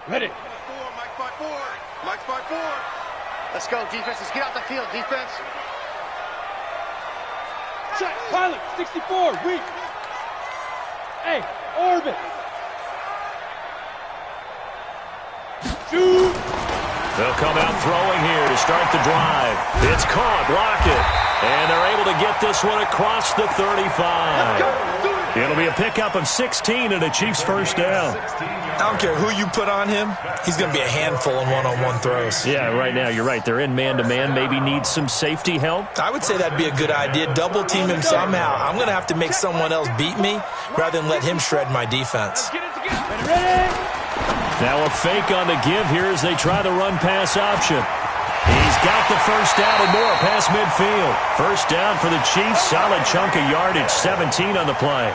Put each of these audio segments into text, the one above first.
Ready. Mike 5-4. Mike 5-4. Let's go, defense. Let's get out the field, defense. Check. Pilot, 64, weak. Hey, orbit. Shoot. They'll come out throwing here to start the drive. It's caught, block it. And they're able to get this one across the 35. It'll be a pickup of 16 and a Chiefs first down. I don't care who you put on him. He's going to be a handful in one-on-one throws. Yeah, right now you're right. They're in man-to-man. Maybe need some safety help. I would say that'd be a good idea. Double team him somehow. I'm going to have to make someone else beat me rather than let him shred my defense. Ready. Now a fake on the give here as they try the run-pass option. He's got the first down and more past midfield. First down for the Chiefs. Solid chunk of yardage, 17 on the play.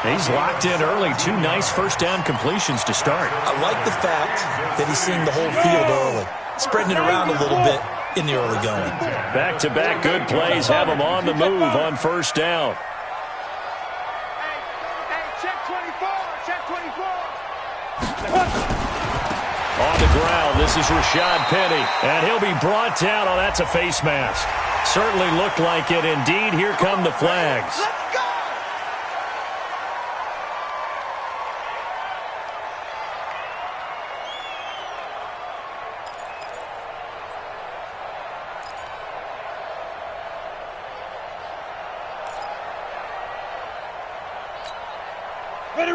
He's locked in early. 2 nice first down completions to start. I like the fact that he's seeing the whole field early, spreading it around a little bit in the early going. Back-to-back good plays have him on the move on first down. Hey, check 24. Check 24. On the ground, this is Rashad Penny, and he'll be brought down. Oh, that's a face mask. Certainly looked like it. Indeed, here come the flags. Let's go.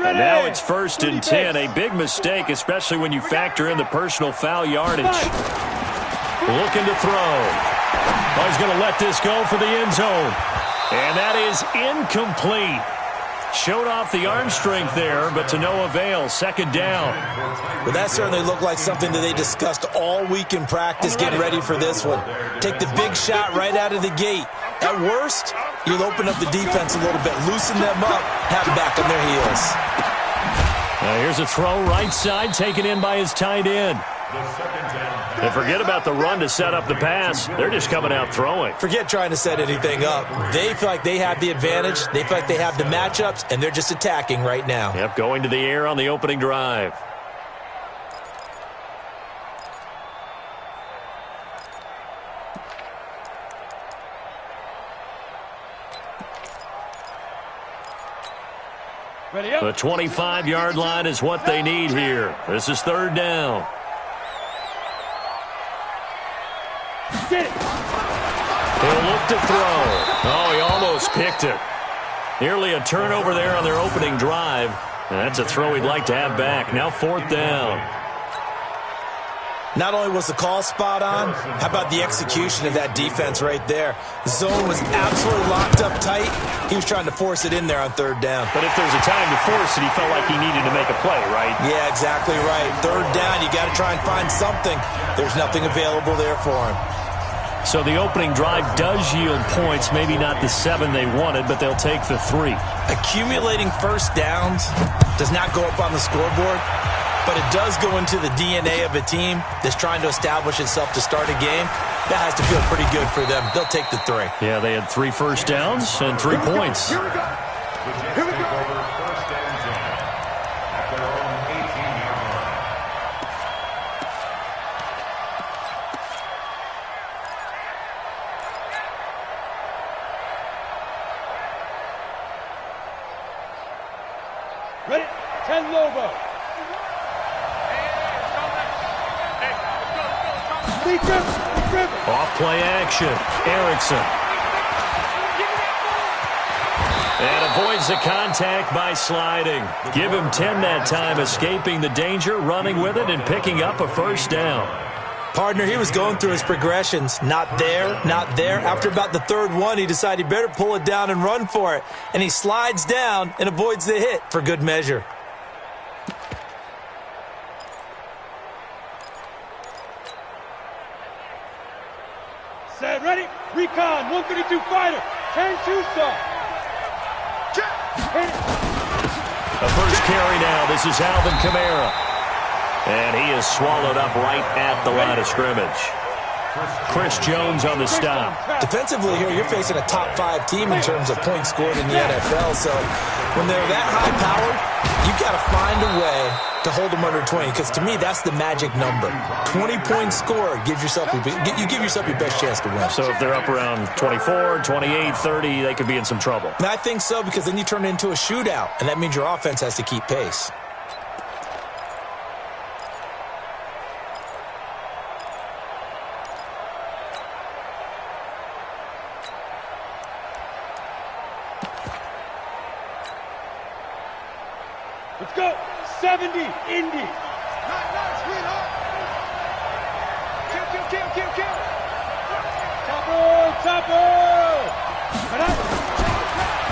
And now it's 1st and 10. A big mistake, especially when you factor in the personal foul yardage. Looking to throw. Oh, he's going to let this go for the end zone. And that is incomplete. Showed off the arm strength there, but to no avail. Second down. Well, that certainly looked like something that they discussed all week in practice, getting ready for this one. Take the big shot right out of the gate. At worst, you'll open up the defense a little bit, loosen them up, have them back on their heels. Now here's a throw right side, taken in by his tight end. And forget about the run to set up the pass. They're just coming out throwing. Forget trying to set anything up. They feel like they have the advantage. They feel like they have the matchups, and they're just attacking right now. Yep, going to the air on the opening drive. Ready up. The 25-yard line is what they need here. This is 3rd down. Get it. He'll look to throw. Oh, he almost picked it. Nearly a turnover there on their opening drive. And that's a throw he'd like to have back. Now 4th down. Not only was the call spot on, how about the execution of that defense right there? The zone was absolutely locked up tight. He was trying to force it in there on 3rd down. But if there's a time to force it, he felt like he needed to make a play, right? Yeah, exactly right. 3rd down, you got to try and find something. There's nothing available there for him. So the opening drive does yield points, maybe not the 7 they wanted, but they'll take the 3. Accumulating first downs does not go up on the scoreboard, but it does go into the DNA of a team that's trying to establish itself to start a game. That has to feel pretty good for them. They'll take the 3. Yeah, they had 3 first downs and 3 points. Here we go. Here we go. First and 10 at their own 18-yard line. Ready. 10 Lobo. Off play action. Erickson. And avoids the contact by sliding. Give him 10 that time, escaping the danger, running with it, and picking up a first down. Partner, he was going through his progressions. Not there, not there. After about the 3rd one, he decided he better pull it down and run for it. And he slides down and avoids the hit for good measure. Set, ready. Recon, 132 fighter. 10 Tucson. A first carry now. This is Alvin Kamara. And he is swallowed up right at the line of scrimmage. Chris Jones on the stop. Defensively here, you're facing a top 5 team in terms of points scored in the NFL. So when they're that high-powered, you've got to find a way to hold them under 20, because to me, that's the magic number. 20-point score, you give yourself your best chance to win. So if they're up around 24, 28, 30, they could be in some trouble. And I think so, because then you turn it into a shootout, and that means your offense has to keep pace. Let's go. 70, Indy. Nice, sweetheart. Kill. Topper.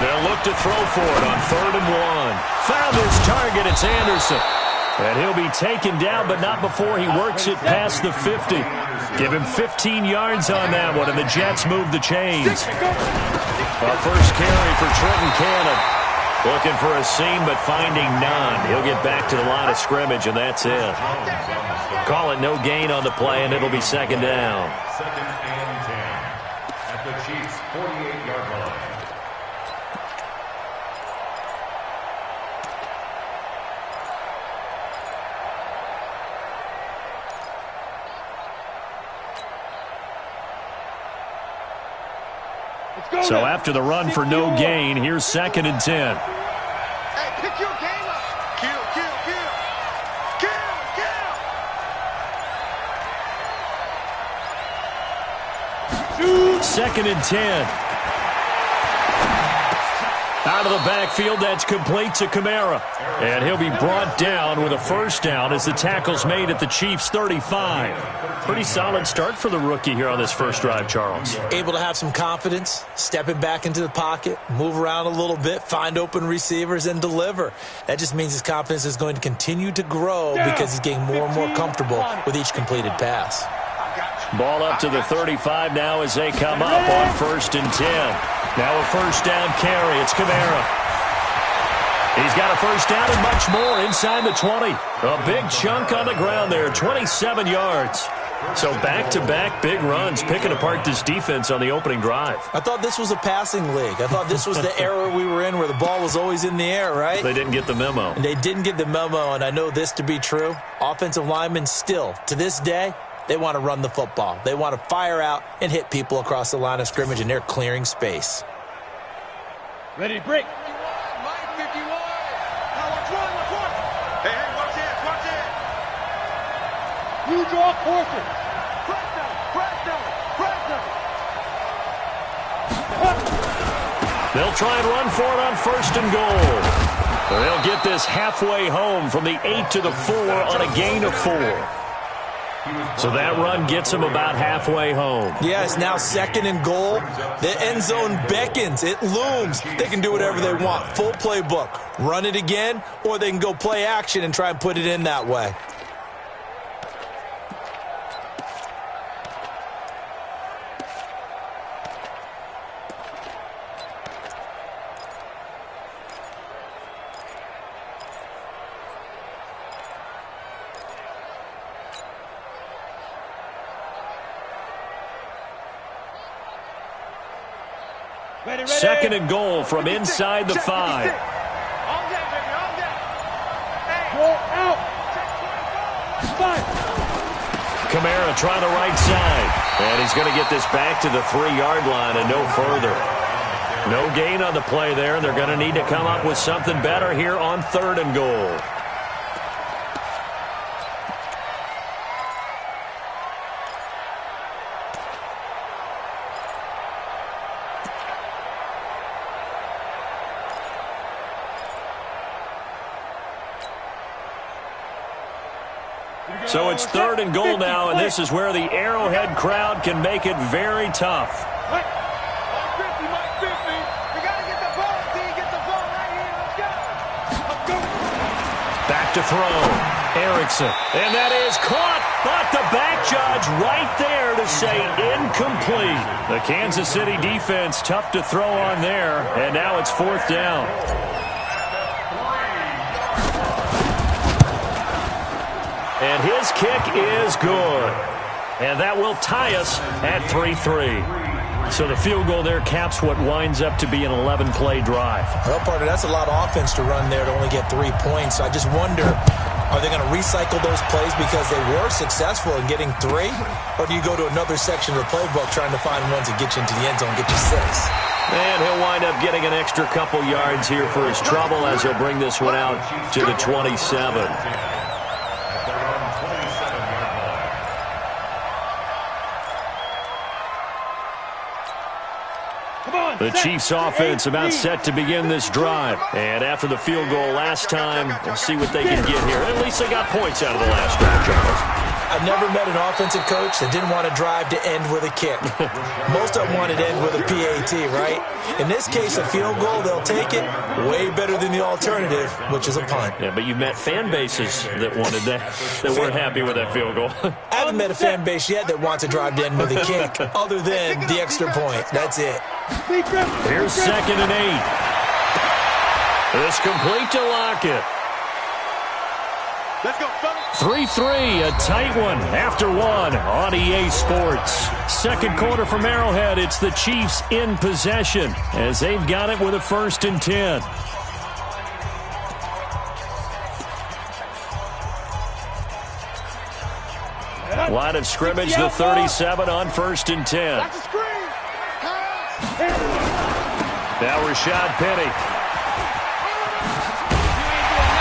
They'll look to throw for it on 3rd and 1. Found his target. It's Anderson. And he'll be taken down, but not before he works it past the 50. Give him 15 yards on that one, and the Jets move the chains. A first carry for Trenton Cannon. Looking for a seam, but finding none. He'll get back to the line of scrimmage, and that's it. Call it no gain on the play, and it'll be 2nd down. 2nd and 10 at the Chiefs' 48-yard line. So after the run for no gain, here's 2nd and 10. Hey, pick your game up. Kill. 2nd and 10. Out of the backfield, that's complete to Kamara. And he'll be brought down with a first down as the tackle's made at the Chiefs' 35. Pretty solid start for the rookie here on this first drive, Charles. Able to have some confidence, stepping back into the pocket, move around a little bit, find open receivers, and deliver. That just means his confidence is going to continue to grow because he's getting more and more comfortable with each completed pass. Ball up to the 35 now as they come up on 1st and 10. Now a first down carry. It's Kamara. He's got a first down and much more inside the 20. A big chunk on the ground there, 27 yards. So back-to-back big runs, picking apart this defense on the opening drive. I thought this was a passing league. I thought this was the era we were in where the ball was always in the air, right? They didn't get the memo. And they didn't get the memo, and I know this to be true. Offensive linemen still, to this day, they want to run the football. They want to fire out and hit people across the line of scrimmage, and they're clearing space. Ready to break. 51. Now watch one. Hey, watch it. You draw quarter. They'll try and run for it on 1st and goal. They'll get this halfway home from the 8 to the 4 on a gain of 4. So that run gets them about halfway home. Yeah, it's now 2nd and goal. The end zone beckons. It looms. They can do whatever they want. Full playbook. Run it again, or they can go play action and try and put it in that way. Ready. 2nd and goal from inside the 5. All day, baby, all day. Hey. Go out. 5. Kamara trying the right side. And he's going to get this back to the 3-yard line and no further. No gain on the play there. They're going to need to come up with something better here on 3rd and goal. So it's 3rd and goal now, and this is where the Arrowhead crowd can make it very tough. 50, Mike 50. We got to get the ball, D. Get the ball right here. Let's go. Back to throw. Erickson. And that is caught. But the back judge right there to say incomplete. The Kansas City defense tough to throw on there. And now it's 4th down. And his kick is good. And that will tie us at 3-3. So the field goal there caps what winds up to be an 11-play drive. Well, partner, that's a lot of offense to run there to only get 3 points. So I just wonder, Are they going to recycle those plays because they were successful in getting 3? Or do you go to another section of the playbook trying to find ones that get you into the end zone, get you 6? And he'll wind up getting an extra couple yards here for his trouble as he'll bring this one out to the 27. The Chiefs offense about set to begin this drive. And after the field goal last time, we'll see what they can get here. At least they got points out of the last drive, Charles. I've never met an offensive coach that didn't want to drive to end with a kick. Most of them wanted to end with a PAT, right? In this case, a field goal, they'll take it. Way better than the alternative, which is a punt. Yeah, but you've met fan bases that wanted that weren't happy with that field goal. I haven't met a fan base yet that wants to drive to end with a kick, other than the extra point. That's it. Here's 2nd and 8. It's complete to Lockett. Let's go, fellas. 3-3, a tight one after 1 on EA Sports. Second quarter from Arrowhead. It's the Chiefs in possession as they've got it with a 1st and 10. Line of scrimmage, the 37 on 1st and 10. Now Rashad Penny.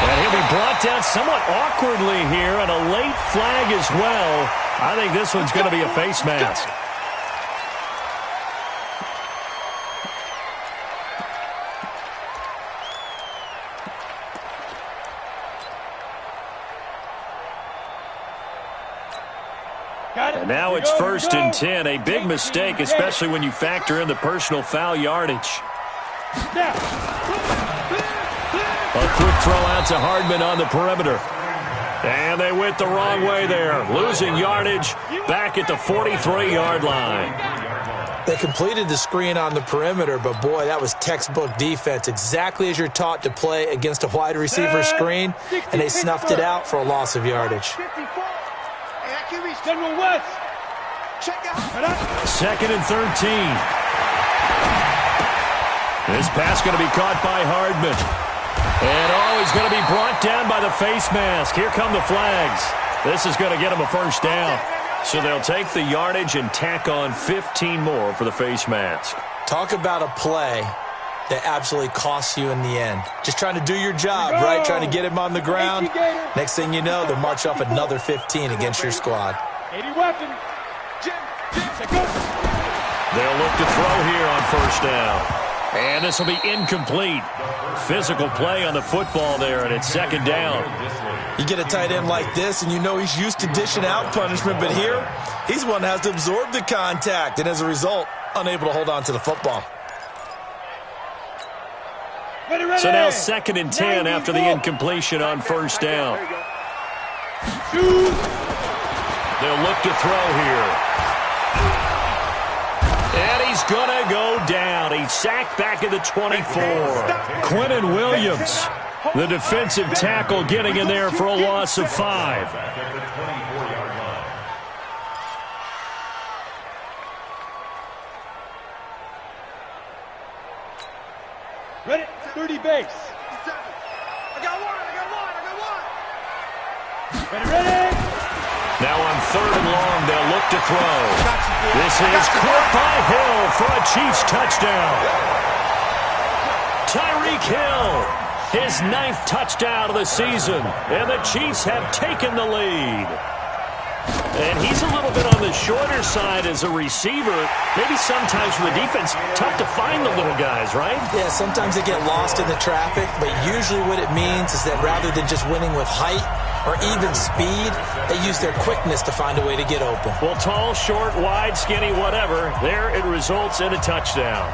And he'll be brought down somewhat awkwardly here, and a late flag as well. I think this one's going to be a face mask. And now it's 1st and 10. A big mistake, especially when you factor in the personal foul yardage. A quick throw out to Hardman on the perimeter. And they went the wrong way there. Losing yardage back at the 43-yard line. They completed the screen on the perimeter, but boy, that was textbook defense. Exactly as you're taught to play against a wide receiver screen, and they snuffed it out for a loss of yardage. General West. 2nd and 13. This pass going to be caught by Hardman. And he's going to be brought down by the face mask. Here come the flags. This is going to get him a 1st down. So they'll take the yardage and tack on 15 more for the face mask. Talk about a play that absolutely costs you in the end. Just trying to do your job, right? Trying to get him on the ground. Next thing you know, they'll march off another 15 against your squad. 80 weapon. They'll look to throw here on 1st down. And this will be incomplete. Physical play on the football there, and it's 2nd down. You get a tight end like this, and you know he's used to dishing out punishment, but here, he's one that has to absorb the contact, and as a result, unable to hold on to the football. So now 2nd and 10 after the incompletion on 1st down. They'll look to throw here. And he's going to go down. He's sacked back at the 24. Quinnen Williams, the defensive tackle, getting in there for a loss of 5. Ready, 30 base. I got one. Ready. Now on 3rd and long, they'll look to throw. This is caught by Hill for a Chiefs touchdown. Tyreek Hill, his 9th touchdown of the season, and the Chiefs have taken the lead. And he's a little bit on the shorter side as a receiver. Maybe sometimes for the defense, tough to find the little guys, right? Yeah, sometimes they get lost in the traffic, but usually what it means is that rather than just winning with height or even speed, they use their quickness to find a way to get open. Well, tall, short, wide, skinny, whatever, there it results in a touchdown.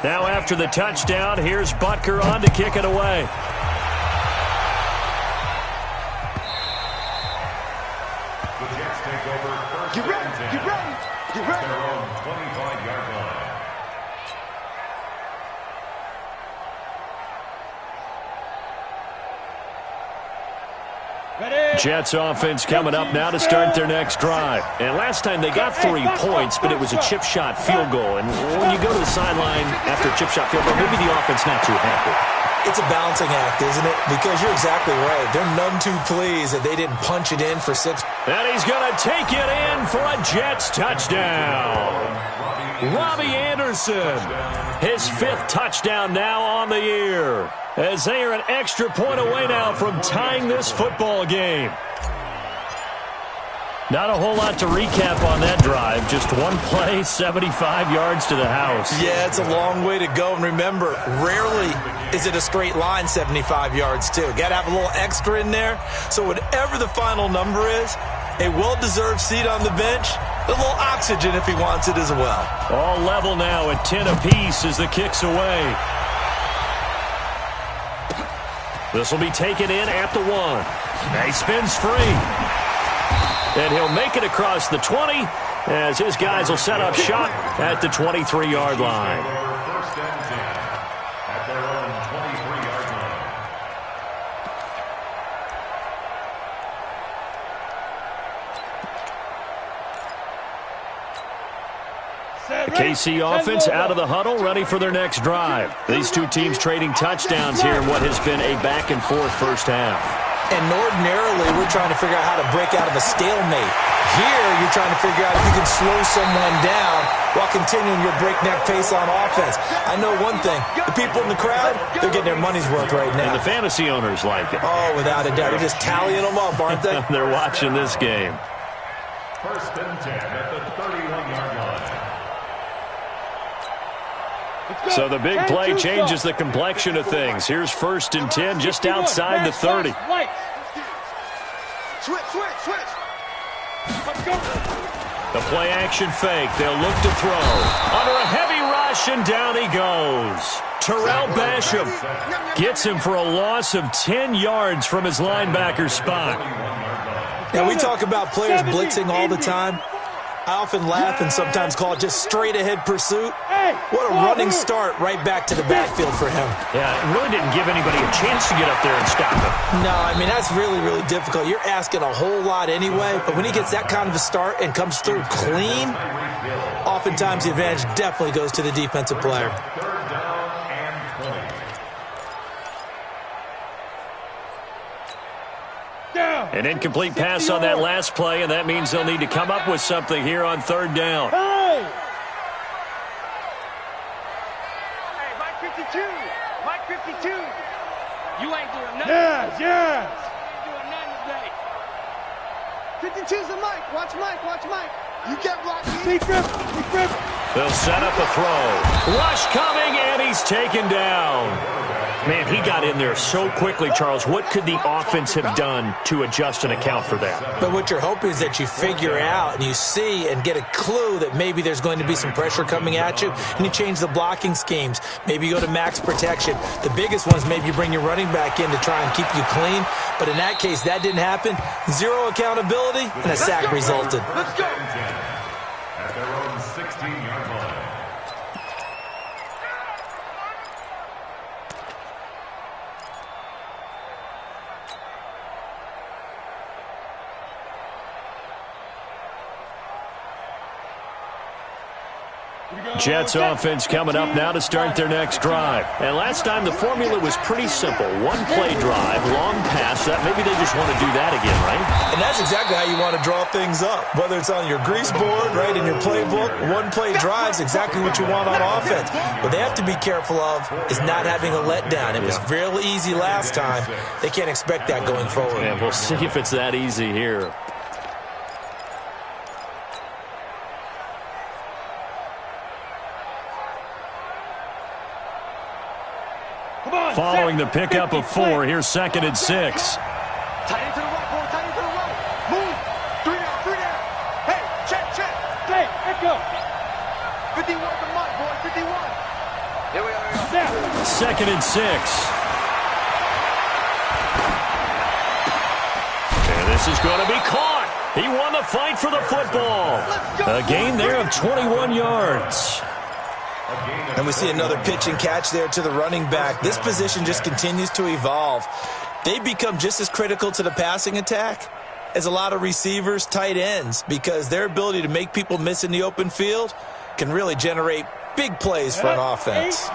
Now after the touchdown, here's Butker on to kick it away. The Jets take over 1st and 10. Get ready. At their own 25-yard line. Ready. Jets offense coming up now to start their next drive. And last time they got 3 points, but it was a chip shot field goal. And when you go to the sideline after a chip shot field goal, maybe the offense not too happy. It's a balancing act, isn't it? Because you're exactly right. They're none too pleased that they didn't punch it in for 6. And he's going to take it in for a Jets touchdown. Robbie Anderson, his 5th touchdown now on the year, as they are an extra point away now from tying this football game. Not a whole lot to recap on that drive. Just one play, 75 yards to the house. Yeah, it's a long way to go. And remember, rarely is it a straight line 75 yards, too. Got to have a little extra in there. So whatever the final number is, a well-deserved seat on the bench, a little oxygen if he wants it as well. All level now at 10 apiece as the kick's away. This will be taken in at the 1. He spins free. And he'll make it across the 20 as his guys will set up shop at the 23-yard line. First and 10 at their own 23-yard line. The KC offense out of the huddle, ready for their next drive. These two teams trading touchdowns here in what has been a back-and-forth first half. And ordinarily, we're trying to figure out how to break out of a stalemate. Here, you're trying to figure out if you can slow someone down while continuing your breakneck pace on offense. I know one thing. The people in the crowd, they're getting their money's worth right now. And the fantasy owners like it. Oh, without a doubt. They're just tallying them up, aren't they? They're watching this game. First and 10 at the 31-yard line. So the big play changes the complexion of things. Here's first and 10 just outside the 30. Switch. Let's go. The play action fake. They'll look to throw. Under a heavy rush, and down he goes. Terrell Basham gets him for a loss of 10 yards from his linebacker spot. Now, we talk about players blitzing all the time. I often laugh and sometimes call it just straight-ahead pursuit. What a running start right back to the backfield for him. Yeah, it really didn't give anybody a chance to get up there and stop him. No, I mean, that's really, really difficult. You're asking a whole lot anyway, but when he gets that kind of a start and comes through clean, oftentimes the advantage definitely goes to the defensive player. Third down and 20. An incomplete pass on that last play, and that means they'll need to come up with something here on third down. Hey, Mike 52. Mike 52. You ain't doing nothing. Yes. You ain't doing nothing today. 52's the Mike. Watch Mike. You get blocked. Deep grip. They'll set up a throw. Rush coming, and he's taken down. Man, he got in there so quickly, Charles. What could the offense have done to adjust and account for that? But what you're hoping is that you figure out and you see and get a clue that maybe there's going to be some pressure coming at you, and you change the blocking schemes. Maybe you go to max protection. The biggest one is maybe you bring your running back in to try and keep you clean. But in that case, that didn't happen. Zero accountability, and a sack resulted. Let's go. At their own 16-yard line. Jets offense coming up now to start their next drive. And last time the formula was pretty simple. One play drive, long pass. That maybe they just want to do that again, right? And that's exactly how you want to draw things up. Whether it's on your grease board, right, in your playbook, one play drive's exactly what you want on offense. What they have to be careful of is not having a letdown. It was real easy last time. They can't expect that going forward. And we'll see if it's that easy here. Following the pickup of 4, here's second and 6. Tight end to the right, boy. Tight end to the right. Move. 3 down. Hey, check. Hey, let go. 51 to Mike, boy. 51. Here we are. Snap. Second and 6. And this is going to be caught. He won the fight for the football. A gain there of 21 yards. And we see another pitch and catch there to the running back. This position just continues to evolve. they become just as critical to the passing attack as a lot of receivers, tight ends, because their ability to make people miss in the open field can really generate big plays for an offense.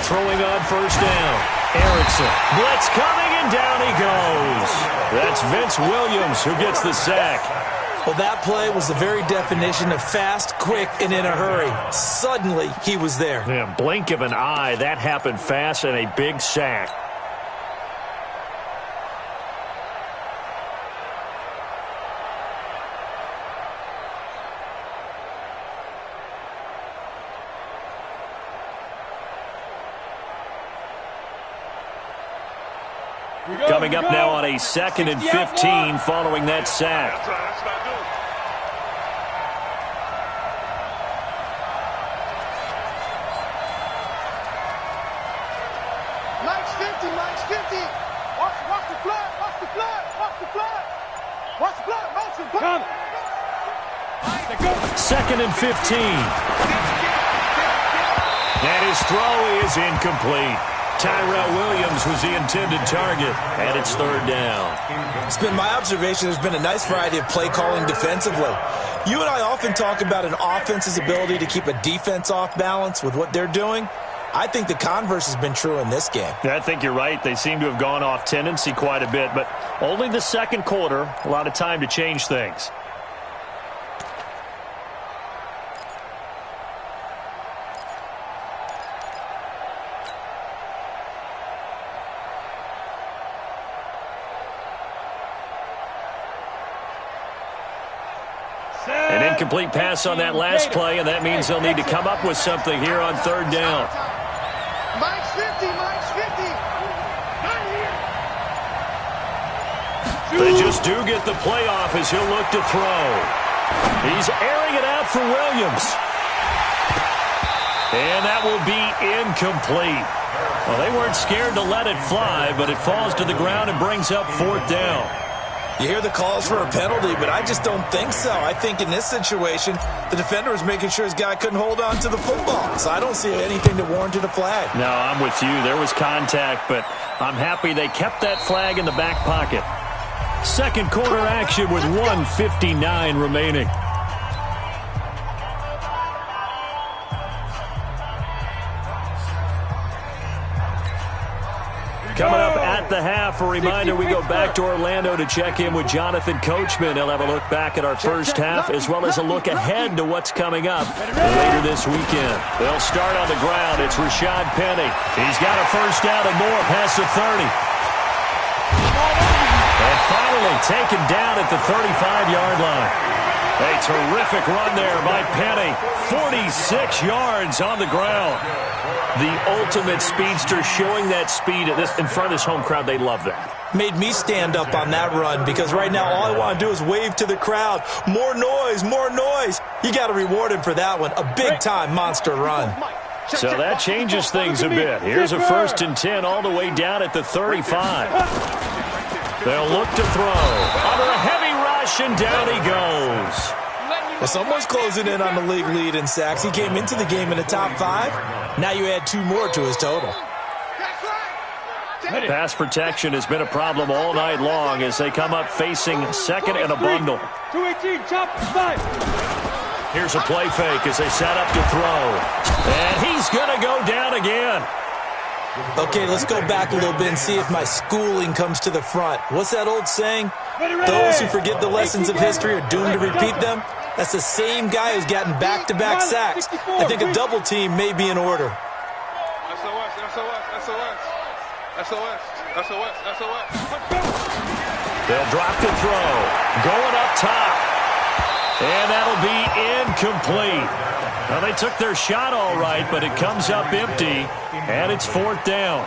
Throwing on first down. Erickson. Blitz coming, and down he goes. That's Vince Williams who gets the sack. Well, that play was the very definition of fast, quick, and in a hurry. Suddenly, he was there. Yeah, blink of an eye. That happened fast, and a big sack. Coming up now on a 2nd and 15 following that sack. Mike's 50, Mike's 50. Watch the flood, watch the flood, watch the flood. Watch the flood, motion, Come. 2nd and 15. And his throw is incomplete. Tyrell Williams was the intended target, and it's 3rd down. It's been my observation there's been a nice variety of play calling defensively. You and I often talk about an offense's ability to keep a defense off balance with what they're doing. I think the converse has been true in this game. I think you're right. They seem to have gone off tendency quite a bit, but only the 2nd quarter, a lot of time to change things. An incomplete pass on that last play, and that means they'll need to come up with something here on 3rd down. Mike's 50, Mike's 50. They just do get the playoff as he'll look to throw. He's airing it out for Williams. And that will be incomplete. Well, they weren't scared to let it fly, but it falls to the ground and brings up 4th down. You hear the calls for a penalty, but I just don't think so. I think in this situation, the defender was making sure his guy couldn't hold on to the football. So I don't see anything that warranted a flag. No, I'm with you. There was contact, but I'm happy they kept that flag in the back pocket. 2nd quarter action with 1:59 remaining. Coming up at the half, a reminder, we go back to Orlando to check in with Jonathan Coachman. He'll have a look back at our first half as well as a look ahead to what's coming up later this weekend. They'll start on the ground. It's Rashad Penny. He's got a first down and more past the 30. And finally taken down at the 35-yard line. A terrific run there by Penny. 46 yards on the ground. The ultimate speedster, showing that speed in front of this home crowd. They love that. Made me stand up on that run because right now all I want to do is wave to the crowd. More noise, more noise. You got to reward him for that one. A big-time monster run. So that changes things a bit. Here's a 1st and 10 all the way down at the 35. They'll look to throw. Under a heavy rush, and down he goes. Well, someone's closing in on the league lead in sacks. He came into the game in the top 5. Now you add 2 more to his total. Pass protection has been a problem all night long as they come up facing 2nd and a bundle. 218, chop, 5. Here's a play fake as they set up to throw. And he's going to go down again. Okay, let's go back a little bit and see if my schooling comes to the front. What's that old saying? Those who forget the lessons of history are doomed to repeat them. That's the same guy who's gotten back-to-back sacks. I think a double team may be in order. SOS, SOS, SOS. SOS, SOS, SOS. They'll drop the throw. Going up top. And that'll be incomplete. Well, they took their shot all right, but it comes up empty, and it's 4th down.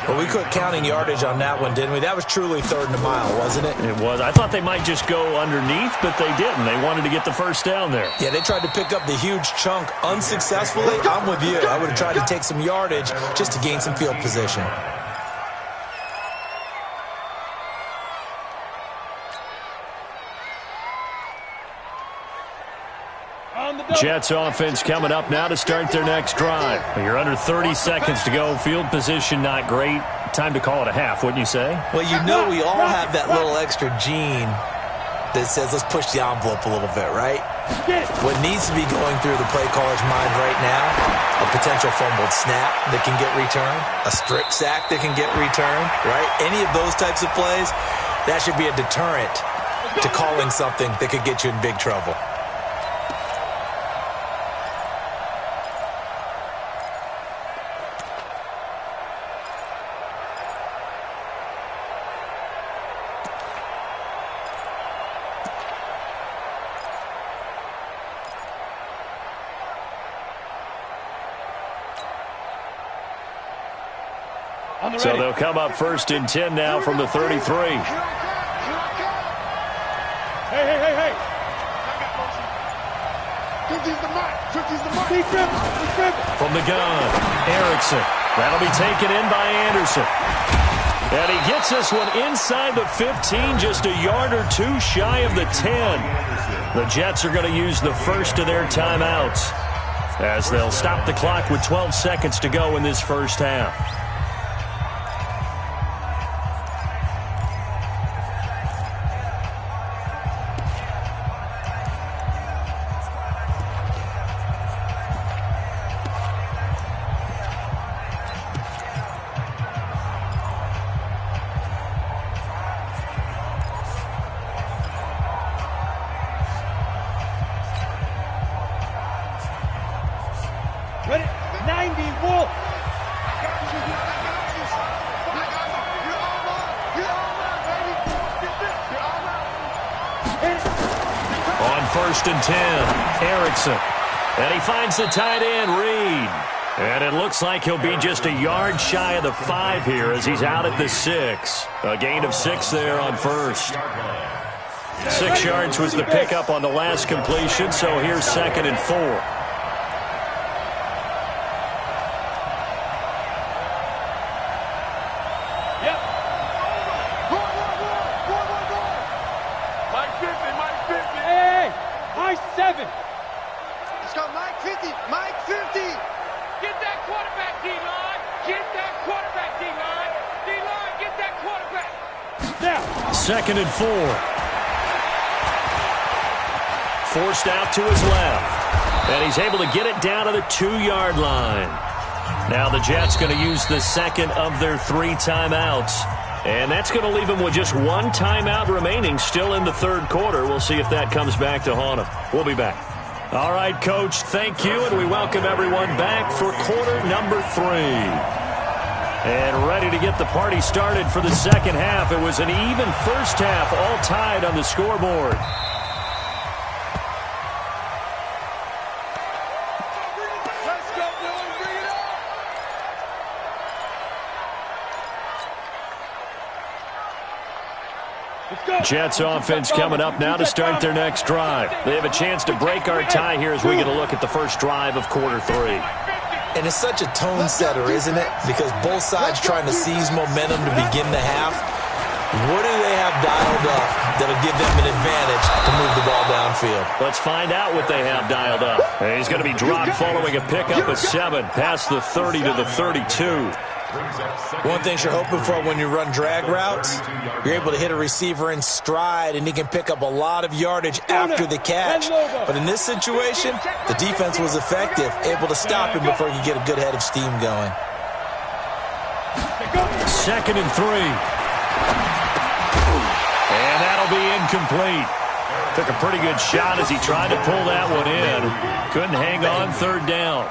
Well, we quit counting yardage on that one, didn't we? That was truly 3rd and a mile, wasn't it? It was. I thought they might just go underneath, but they didn't. They wanted to get the first down there. Yeah, they tried to pick up the huge chunk unsuccessfully. I'm with you. I would have tried to take some yardage just to gain some field position. Jets offense coming up now to start their next drive. You're under 30 seconds to go. Field position not great. Time to call it a half, wouldn't you say? Well, you know we all have that little extra gene that says let's push the envelope a little bit, right? What needs to be going through the play caller's mind right now, a potential fumbled snap that can get returned, a strip sack that can get returned, right? Any of those types of plays, that should be a deterrent to calling something that could get you in big trouble. So they'll come up 1st and 10 now from the 33. Hey. From the gun, Erickson. That'll be taken in by Anderson. And he gets this one inside the 15, just a yard or two shy of the 10. The Jets are going to use the first of their timeouts as they'll stop the clock with 12 seconds to go in this first half. Ready? 90, Wolf. On 1st and 10, Erickson. And he finds the tight end, Reed. And it looks like he'll be just a yard shy of the 5 here as he's out at the 6. A gain of 6 there on 1st. 6 yards was the pickup on the last completion, so here's 2nd and 4. Second and 4. Forced out to his left. And he's able to get it down to the 2-yard line. Now the Jets going to use the second of their 3 timeouts. And that's going to leave them with just 1 timeout remaining still in the 3rd quarter. We'll see if that comes back to haunt them. We'll be back. All right, Coach, thank you. And we welcome everyone back for quarter number 3. And ready to get the party started for the second half. It was an even first half, all tied on the scoreboard. Let's go, Billy. Bring it up. Jets offense coming up now to start their next drive. They have a chance to break our tie here as we get a look at the first drive of quarter 3. And it's such a tone setter, isn't it? Because both sides trying to seize momentum to begin the half. What do they have dialed up that'll give them an advantage to move the ball downfield? Let's find out what they have dialed up. And he's going to be dropped following a pickup of 7 past the 30 to the 32. One thing you're hoping for when you run drag routes, you're able to hit a receiver in stride, and he can pick up a lot of yardage after the catch. But in this situation, the defense was effective, able to stop him before he could get a good head of steam going. 2nd and 3. And that'll be incomplete. Took a pretty good shot as he tried to pull that one in. Couldn't hang on 3rd down.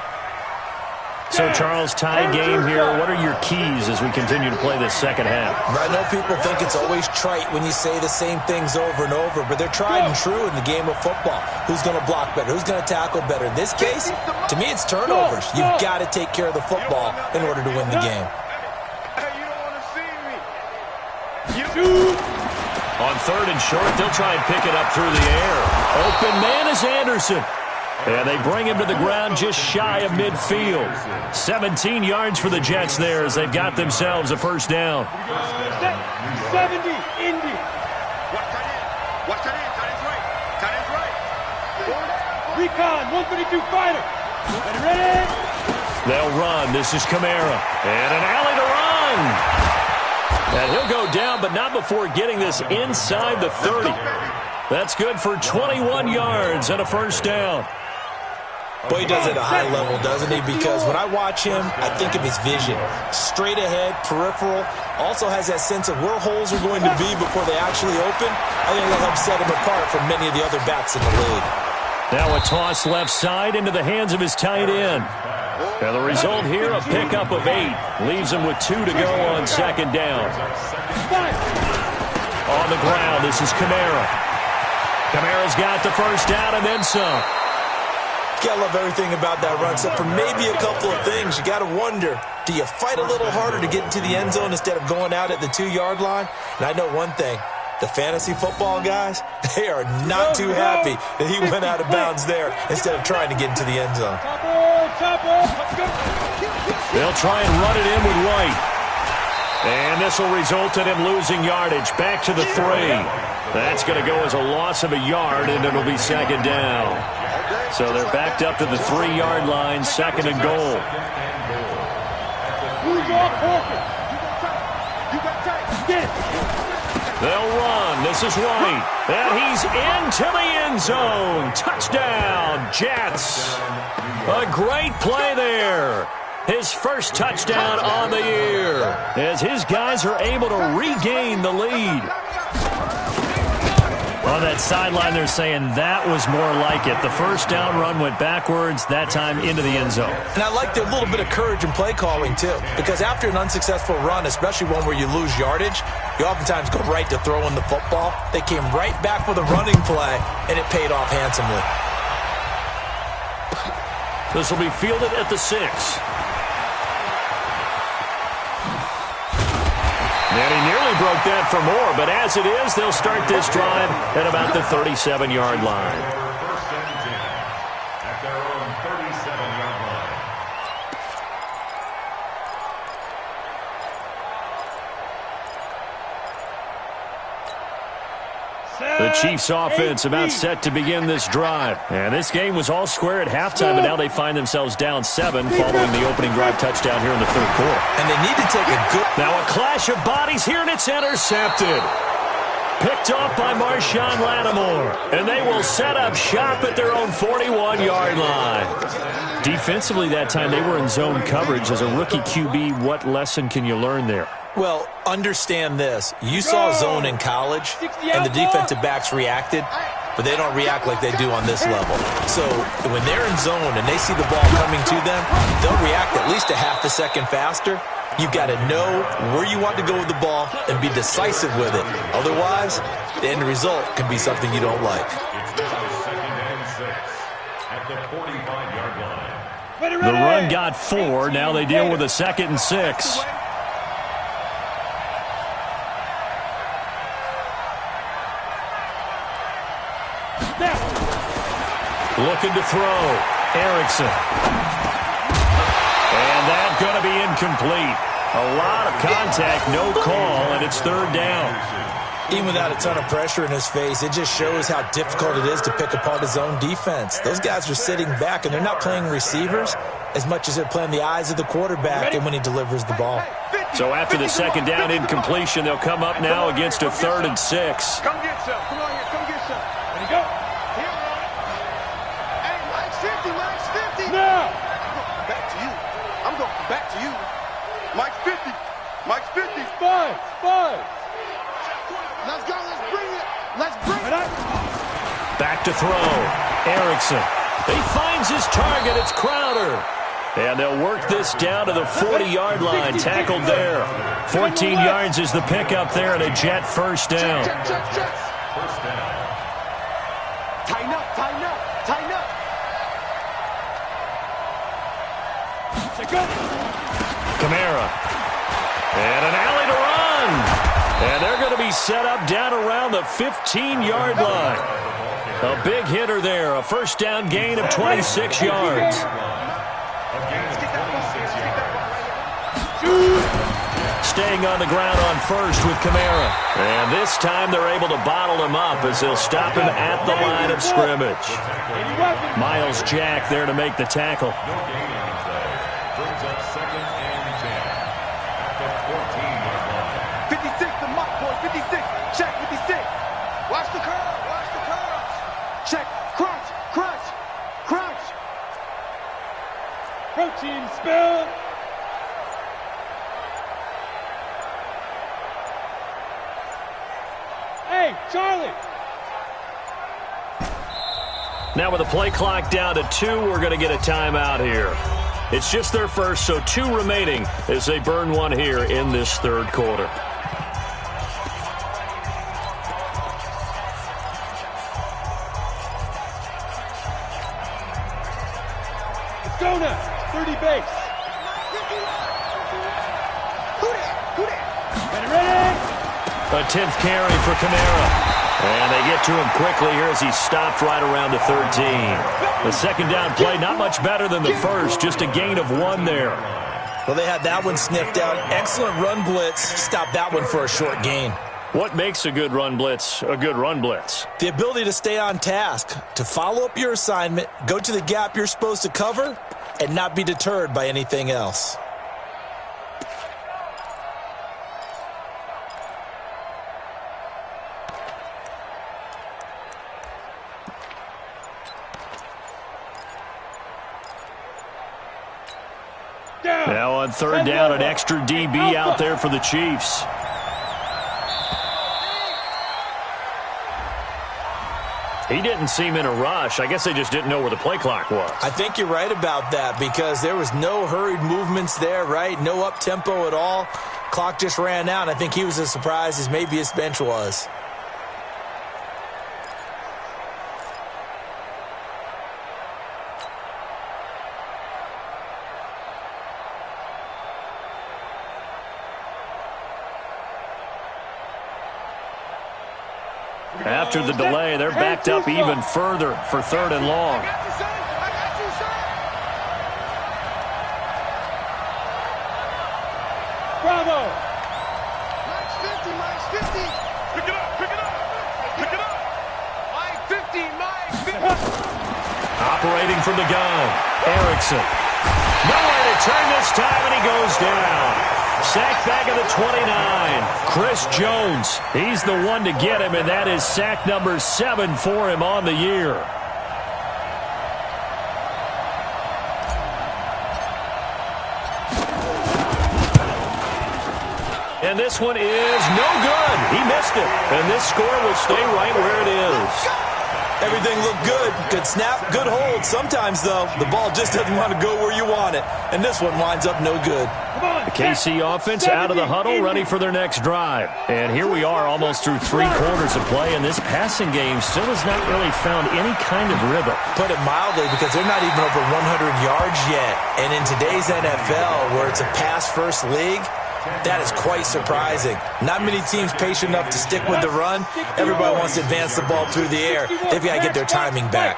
So, Charles, tie game here. What are your keys as we continue to play this second half? I know people think it's always trite when you say the same things over and over, but they're tried and true in the game of football. Who's going to block better? Who's going to tackle better? In this case, to me, it's turnovers. You've got to take care of the football in order to win the game. Hey, you don't want to see me. On 3rd and short, they'll try and pick it up through the air. Open man is Anderson. And they bring him to the ground just shy of midfield. 17 yards for the Jets there as they've got themselves a first down. 70, Indy. Watch that in. Tight end's right. Recon, 132 fighter. Ready? They'll run. This is Kamara. And an alley to run. And he'll go down, but not before getting this inside the 30. That's good for 21 yards and a first down. Boy, he does it at a high level, doesn't he? Because when I watch him, I think of his vision. Straight ahead, peripheral. Also has that sense of where holes are going to be before they actually open. I think that'll help set him apart from many of the other backs in the league. Now a toss left side into the hands of his tight end. And the result here, a pickup of 8. Leaves him with 2 to go on second down. On the ground, this is Kamara. Kamara's got the first down and then some. You gotta love everything about that run, except for maybe a couple of things. You gotta wonder, do you fight a little harder to get into the end zone instead of going out at the 2-yard line? And I know one thing, the fantasy football guys, they are not too happy that he went out of bounds there instead of trying to get into the end zone. They'll try and run it in with White. And this will result in him losing yardage. Back to the 3. That's going to go as a loss of a yard, and it'll be second down. So they're backed up to the 3-yard line, second and goal. They'll run. This is White. And he's into the end zone. Touchdown, Jets. A great play there. His first touchdown on the year as his guys are able to regain the lead. On that sideline, they're saying that was more like it. The first down run went backwards, that time into the end zone. And I liked a little bit of courage in play calling, too, because after an unsuccessful run, especially one where you lose yardage, you oftentimes go right to throwing the football. They came right back with a running play, and it paid off handsomely. This will be fielded at the 6. And he nearly broke that for more, but as it is, they'll start this drive at about the 37-yard line. First and 10 at their own 37-yard line. The Chiefs offense about set to begin this drive. And this game was all square at halftime, but now they find themselves down 7 following the opening drive touchdown here in the third quarter. And they need to take a good... Now a clash of bodies here, and it's intercepted. Picked off by Marshawn Lattimore. And they will set up shop at their own 41-yard line. Defensively that time, they were in zone coverage. As a rookie QB, what lesson can you learn there? Well, understand this. You saw zone in college, and the defensive backs reacted, but they don't react like they do on this level. So when they're in zone and they see the ball coming to them, they'll react at least a half a second faster. You've got to know where you want to go with the ball and be decisive with it. Otherwise, the end result can be something you don't like. It's now second and 6 at the 45-yard line. The run got 4. Now they deal with a 2nd and 6. Looking to throw. Erickson. And that's going to be incomplete. A lot of contact, no call, and it's third down. Even without a ton of pressure in his face, it just shows how difficult it is to pick apart his own defense. Those guys are sitting back, and they're not playing receivers as much as they're playing the eyes of the quarterback and when he delivers the ball. So after the second down incompletion, they'll come up now against a 3rd and 6. Come get some. Come on here. Come get some. Ready, go. Here. Hey, Mike's 50. Mike's 50. Now. Back to you. I'm going back to you. Mike's 50. Mike's 50. 5. Let's go. Let's bring it. Let's bring it. Back to throw. Erickson. He finds his target. It's Crowder. And they'll work this down to the 40-yard line. Tackled there. 14 yards is the pickup there, and a Jet first down. Check. First down. Tighten up. Tighten up. Tighten up. Kamara. And an alley to run. And they're going to be set up down around the 15-yard line. A big hitter there. A first down gain of 26 yards. staying on the ground on first with Kamara. And this time they're able to bottle him up as they'll stop him at the line of scrimmage. Miles Jack there to make the tackle. No gain on the play. Brings up 2nd and 10 at the 14-yard line. 56, the mock boy, 56. Check, 56. Watch the curve, watch the curve. Check, crunch, crunch, crunch. Protein spill. Hey, Charlie. Now with the play clock down to 2, we're going to get a timeout here. It's just their first, so 2 remaining as they burn one here in this third quarter. Let's go now. 30 base. Ready? A 10th carry for Kamara. And they get to him quickly here as he stopped right around the 13. The second down play, not much better than the first, just a gain of 1 there. Well, they had that one sniffed out. Excellent run blitz. Stop that one for a short gain. What makes a good run blitz a good run blitz? The ability to stay on task, to follow up your assignment, go to the gap you're supposed to cover, and not be deterred by anything else. Now on third down, an extra DB out there for the Chiefs. He didn't seem in a rush. I guess they just didn't know where the play clock was. I think you're right about that because there was no hurried movements there, right? No up-tempo at all. Clock just ran out. I think he was as surprised as maybe his bench was. After the delay, they're backed up even further for third and long. Bravo. Mike's 50, Mike's 50. Pick it up, pick it up, pick it up. Mike 50, Mike 50. Operating from the gun, Erickson. Nowhere to turn this time, and he goes down. Sack back of the 29. Chris Jones, he's the one to get him, and that is sack number 7 for him on the year. And this one is no good. He missed it, and this score will stay right where it is. Everything looked good. Good snap, good hold. Sometimes, though, the ball just doesn't want to go where you want it, and this one winds up no good. The KC offense out of the huddle, ready for their next drive. And here we are almost through 3 quarters of play, and this passing game still has not really found any kind of rhythm. Put it mildly, because they're not even over 100 yards yet. And in today's NFL, where it's a pass-first league, that is quite surprising. Not many teams patient enough to stick with the run. Everybody wants to advance the ball through the air. They've got to get their timing back.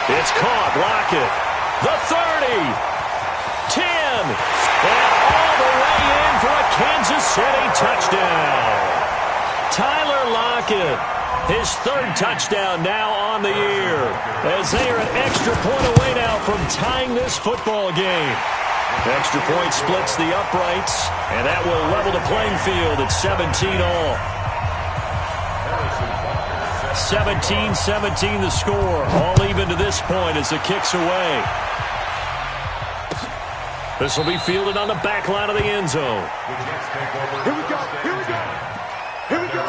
It's caught. Lockett. The 30. 10. And all the way in for a Kansas City touchdown. Tyler Lockett. His 3rd touchdown now on the year, as they are an extra point away now from tying this football game. Extra point splits the uprights, and that will level the playing field at 17 all. 17-17 the score, all even to this point as the kick's away. This will be fielded on the back line of the end zone. Here we go, here we go. Here we go.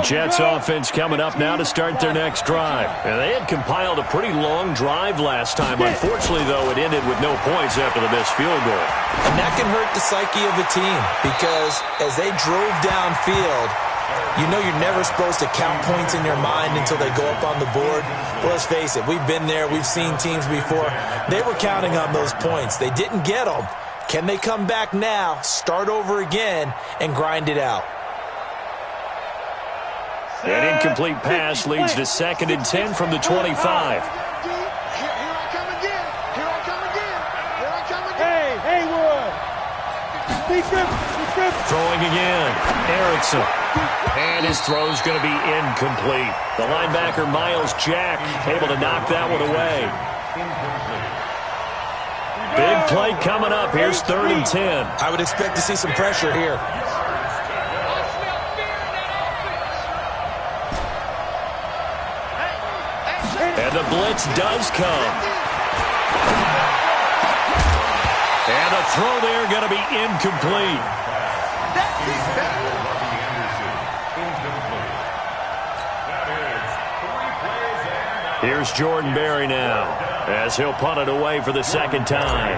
Jets offense coming up now to start their next drive. And they had compiled a pretty long drive last time. Unfortunately, though, it ended with no points after the missed field goal. And that can hurt the psyche of a team because as they drove downfield, you know you're never supposed to count points in your mind until they go up on the board. Well, let's face it, we've been there. We've seen teams before. They were counting on those points. They didn't get them. Can they come back now, start over again, and grind it out? An incomplete pass leads to 2nd and 10 from the 25. Throwing again. Erickson. And his throw's going to be incomplete. The linebacker, Miles Jack, able to knock that one away. Big play coming up. Here's 3rd and 10. I would expect to see some pressure here. And the blitz does come. And the throw there going to be incomplete. Here's Jordan Berry now as he'll punt it away for the 2nd time.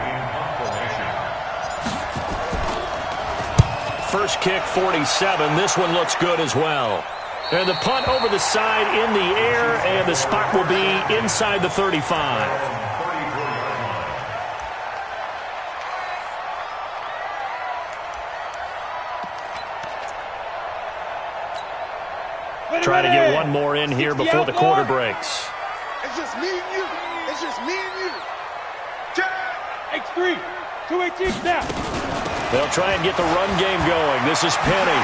First kick, 47. This one looks good as well. And the punt over the side in the air, and the spot will be inside the 35. Try to get one more in here before the quarter breaks. It's just me and you. It's just me and you. X3. 218 now. They'll try and get the run game going. This is Penny.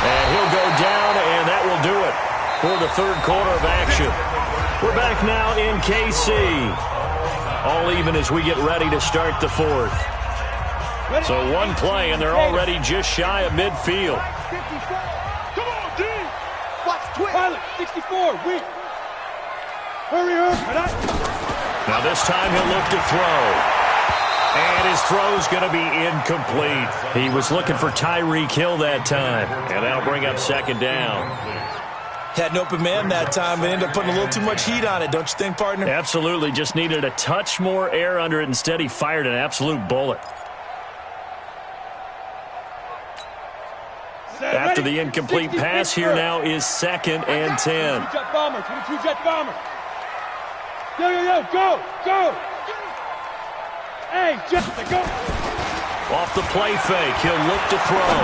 And he'll go down, and that will do it for the 3rd quarter of action. We're back now in KC. All even as we get ready to start the 4th. So one play, and they're already just shy of midfield. Come on, D. Watch twist. Pilot, 64, weak. Hurry up. Now this time he'll look to throw. And his throw's going to be incomplete. He was looking for Tyreek Hill that time. And that'll bring up 2nd down. Had an open man that time, but ended up putting a little too much heat on it, don't you think, partner? Absolutely. Just needed a touch more air under it. Instead, he fired an absolute bullet. After the incomplete pass, here now is 2nd and 10. 22-jet bomber, 22-jet bomber. Yo, go. Hey, Jeff, go. Off the play fake, he'll look to throw.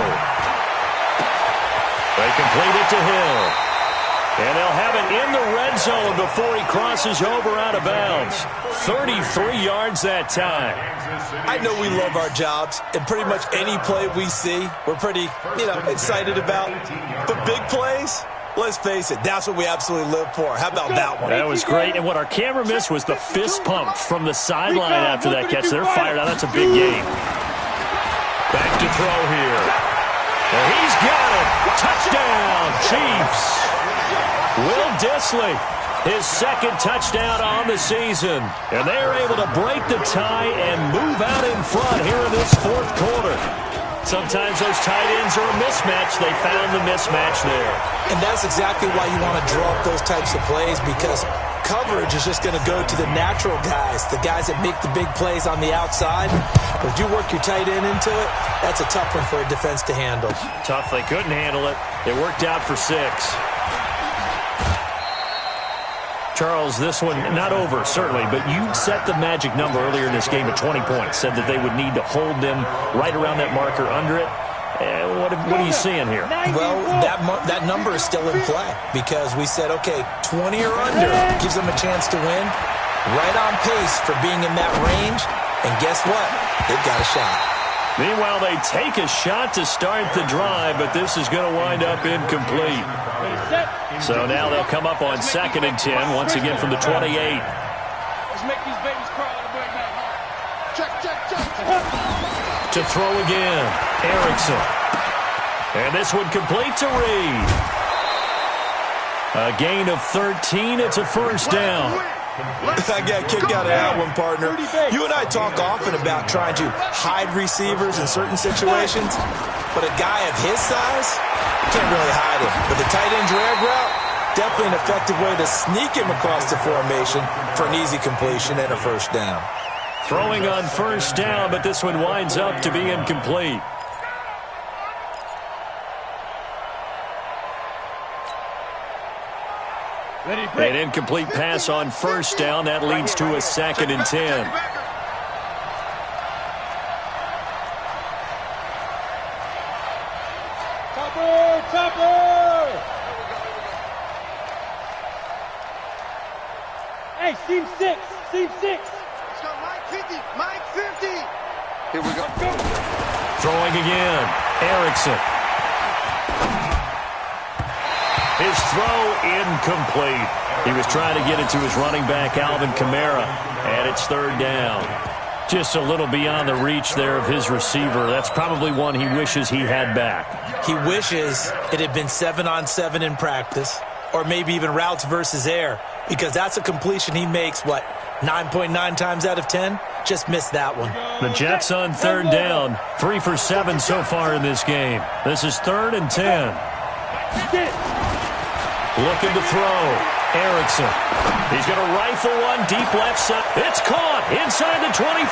They complete it to Hill. And they'll have it in the red zone before he crosses over out of bounds. 33 yards that time. I know we love our jobs, and pretty much any play we see, we're pretty, excited about. But big plays, let's face it, that's what we absolutely live for. How about that one? That was great, and what our camera missed was the fist pump from the sideline after that catch. They're fired out. That's a big game. Back to throw here. And he's got it. Touchdown, Chiefs. Will Dissly, his 2nd touchdown on the season. And they're able to break the tie and move out in front here in this 4th quarter. Sometimes those tight ends are a mismatch. They found the mismatch there. And that's exactly why you want to draw up those types of plays, because coverage is just going to go to the natural guys, the guys that make the big plays on the outside. But if you work your tight end into it, that's a tough one for a defense to handle. Tough. They couldn't handle it. It worked out for 6. Charles, this one not over, certainly, but you set the magic number earlier in this game at 20 points, said that they would need to hold them right around that marker under it. What are you seeing here? Well, that number is still in play because we said, okay, 20 or under gives them a chance to win. Right on pace for being in that range, and guess what? They've got a shot. Meanwhile, they take a shot to start the drive, but this is going to wind up incomplete. So now they'll come up on 2nd and 10, once again from the 28. Let's make these babies crawl a little bit, man. Check. To throw again, Erickson. And this one complete to Reed. A gain of 13. It's a 1st down. I got a kick out of that one, partner. You and I talk often about trying to hide receivers in certain situations, but a guy of his size can't really hide him. But the tight end drag route, definitely an effective way to sneak him across the formation for an easy completion and a 1st down. Throwing on 1st down, but this one winds up to be incomplete. An incomplete pass on 1st down. That leads to a 2nd and 10. Topper! Hey, seam 6. Let's go, Mike 50. Here we go. Throwing again. Erickson. His throw incomplete. He was trying to get it to his running back, Alvin Kamara, and it's third down. Just a little beyond the reach there of his receiver. That's probably one he wishes he had back. He wishes it had been 7-on-7 in practice, or maybe even routes versus air, because that's a completion he makes, 9.9 times out of 10? Just missed that one. The Jets on third down, 3 for 7 so far in this game. This is 3rd and 10. Looking to throw. Erickson. He's going to rifle one deep left side. It's caught inside the 25.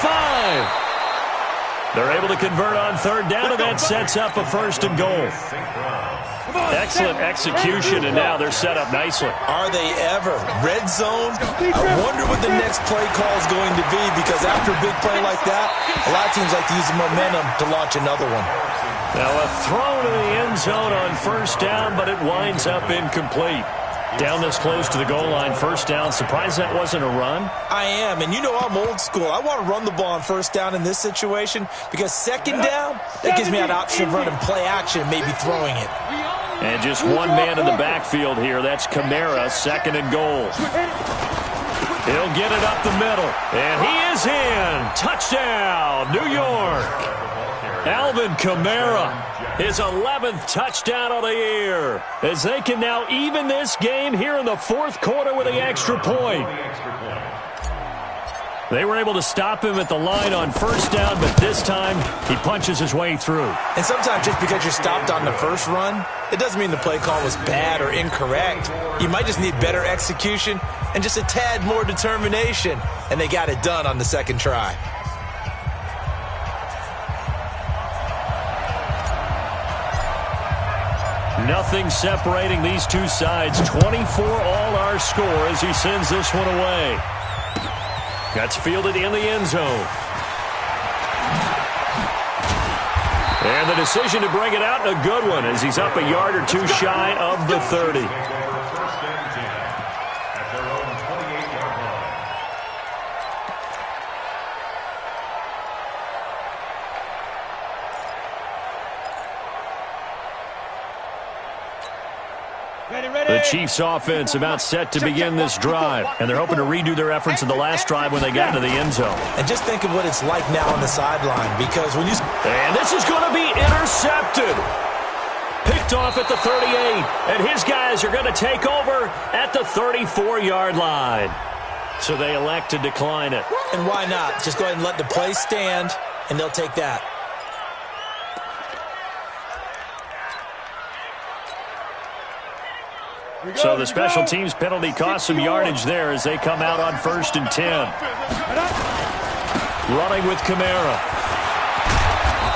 They're able to convert on third down, and that sets up a 1st and goal. Excellent execution, and now they're set up nicely. Are they ever? Red zone? I wonder what the next play call is going to be, because after a big play like that, a lot of teams like to use the momentum to launch another one. Now a throw to the end zone on 1st down, but it winds up incomplete. Down this close to the goal line, 1st down. Surprised that wasn't a run? I am, and you know I'm old school. I want to run the ball on 1st down in this situation, because 2nd down, that gives me an option of running play action and maybe throwing it. And just one man in the backfield here. That's Kamara, 2nd and goal. He'll get it up the middle, and he is in. Touchdown, New York. Alvin Kamara, his 11th touchdown of the year, as they can now even this game here in the 4th quarter with the extra point. They were able to stop him at the line on 1st down, but this time he punches his way through. And sometimes just because you're stopped on the first run, it doesn't mean the play call was bad or incorrect. You might just need better execution and just a tad more determination, and they got it done on the 2nd try. Nothing separating these two sides. 24 all our score as he sends this one away. That's fielded in the end zone. And the decision to bring it out, a good one, as he's up a yard or two shy of the 30. The Chiefs offense about set to begin this drive, and they're hoping to redo their efforts in the last drive when they got to the end zone. And just think of what it's like now on the sideline, because when you... And this is going to be intercepted. Picked off at the 38, and his guys are going to take over at the 34-yard line. So they elect to decline it. And why not? Just go ahead and let the play stand, and they'll take that. So the special teams penalty cost some yardage there as they come out on 1st and 10. Running with Kamara.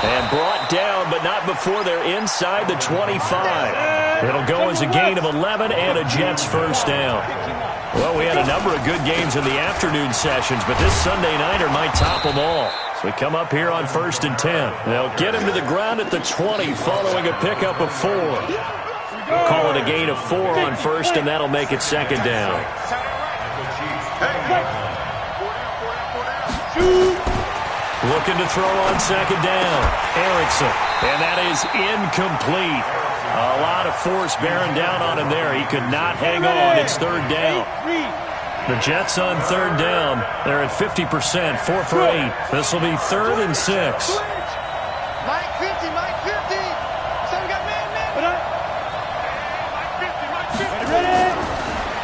And brought down, but not before they're inside the 25. It'll go as a gain of 11 and a Jets 1st down. Well, we had a number of good games in the afternoon sessions, but this Sunday nighter might top them all. So we come up here on 1st and 10. They'll get him to the ground at the 20 following a pickup of 4. Call it a gain of 4 on 1st, and that'll make it 2nd down. Looking to throw on 2nd down. Erickson, and that is incomplete. A lot of force bearing down on him there. He could not hang on. It's 3rd down. The Jets on 3rd down. They're at 50%, 4 for 8. This will be 3rd and 6. Mike 50, Mike 50. So we got man.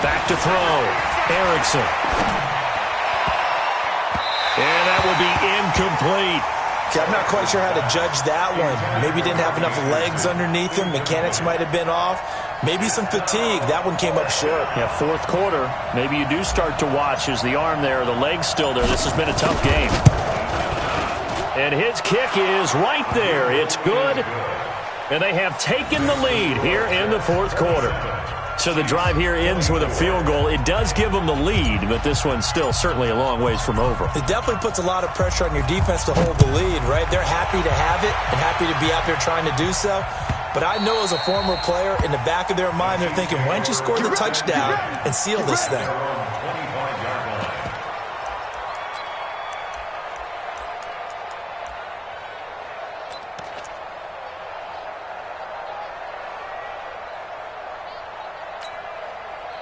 Back to throw. Erickson. And that will be incomplete. Okay, I'm not quite sure how to judge that one. Maybe he didn't have enough legs underneath him. Mechanics might have been off. Maybe some fatigue. That one came up short. Yeah, 4th quarter. Maybe you do start to watch as the arm there, the leg's still there. This has been a tough game. And his kick is right there. It's good. And they have taken the lead here in the 4th quarter. So the drive here ends with a field goal. It does give them the lead, but this one's still certainly a long ways from over. It definitely puts a lot of pressure on your defense to hold the lead, right? They're happy to have it and happy to be out there trying to do so. But I know as a former player, in the back of their mind, they're thinking, why don't you score the touchdown and seal this thing?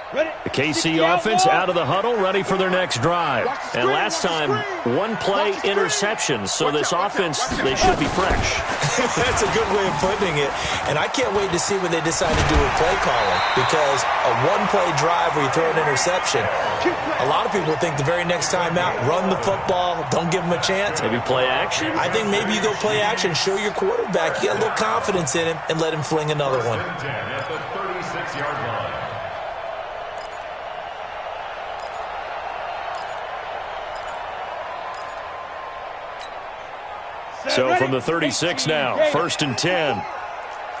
The KC offense out of the huddle, ready for their next drive. And last time, one play interception. So this offense, they should be fresh. That's a good way of putting it. And I can't wait to see what they decide to do with play calling, because a one-play drive where you throw an interception, a lot of people think the very next time out, run the football, don't give them a chance. Maybe play action? I think maybe you go play action, show your quarterback, you got a little confidence in him, and let him fling another one. At the 36-yard line. So from the 36 now, 1st and 10.